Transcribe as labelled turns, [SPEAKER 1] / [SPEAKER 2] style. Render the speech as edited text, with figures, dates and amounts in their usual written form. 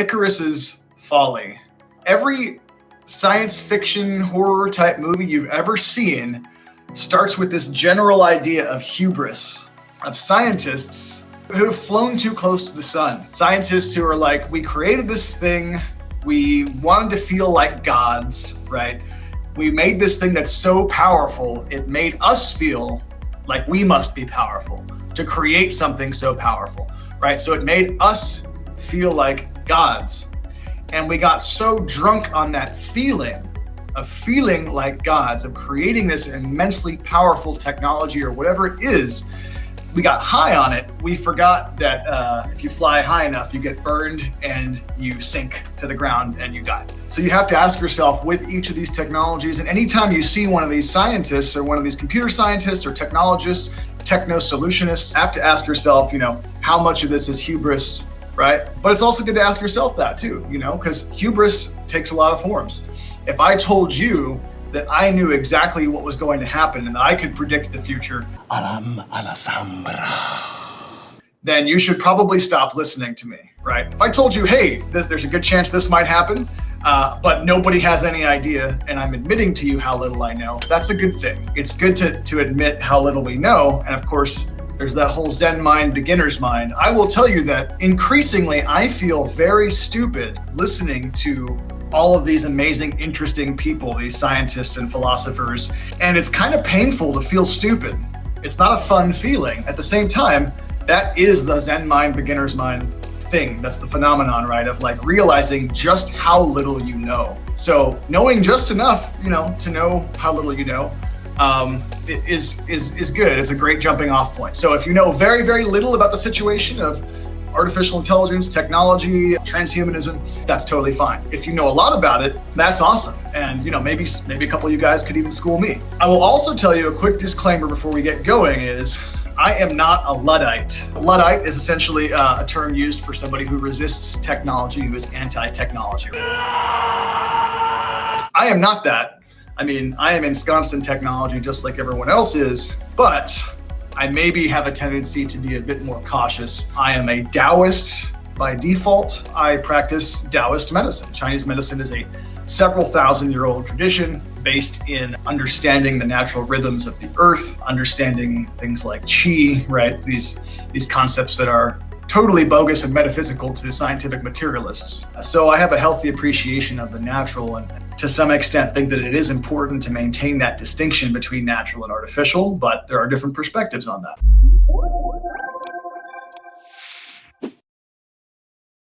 [SPEAKER 1] Icarus's Folly. Every science fiction horror type movie you've ever seen starts with this general idea of hubris, of scientists who've flown too close to the sun. Scientists who are like, we created this thing, we wanted to feel like gods, right? We made this thing that's so powerful, it made us feel like we must be powerful to create something so powerful, right? So it made us feel like gods. And we got so drunk on that feeling of feeling like gods, of creating this immensely powerful technology or whatever it is, we got high on it. We forgot that if you fly high enough, you get burned and you sink to the ground and you die. So you have to ask yourself with each of these technologies, and anytime you see one of these scientists or one of these computer scientists or technologists, techno-solutionists, have to ask yourself, how much of this is hubris, right? But it's also good to ask yourself that too, because hubris takes a lot of forms. If I told you that I knew exactly what was going to happen and that I could predict the future, then you should probably stop listening to me, right? If I told you, hey, there's a good chance this might happen, but nobody has any idea, and I'm admitting to you how little I know, that's a good thing. It's good to admit how little we know, and of course, there's that whole Zen mind, beginner's mind. I will tell you that increasingly, I feel very stupid listening to all of these amazing, interesting people, these scientists and philosophers, and it's kind of painful to feel stupid. It's not a fun feeling. At the same time, that is the Zen mind, beginner's mind thing. That's the phenomenon, right? Of like realizing just how little you know. So knowing just enough, to know how little you know, is good. It's a great jumping off point. So if you know very, very little about the situation of artificial intelligence, technology, transhumanism, that's totally fine. If you know a lot about it, that's awesome. And maybe a couple of you guys could even school me. I will also tell you a quick disclaimer before we get going is I am not a Luddite. Luddite is essentially a term used for somebody who resists technology, who is anti-technology. I am not that. I am ensconced in technology just like everyone else is, but I maybe have a tendency to be a bit more cautious. I am a Taoist by default. I practice Taoist medicine. Chinese medicine is a several thousand-year-old tradition based in understanding the natural rhythms of the earth, understanding things like qi, right? These concepts that are totally bogus and metaphysical to scientific materialists. So I have a healthy appreciation of the natural and to some extent think that it is important to maintain that distinction between natural and artificial, but there are different perspectives on that.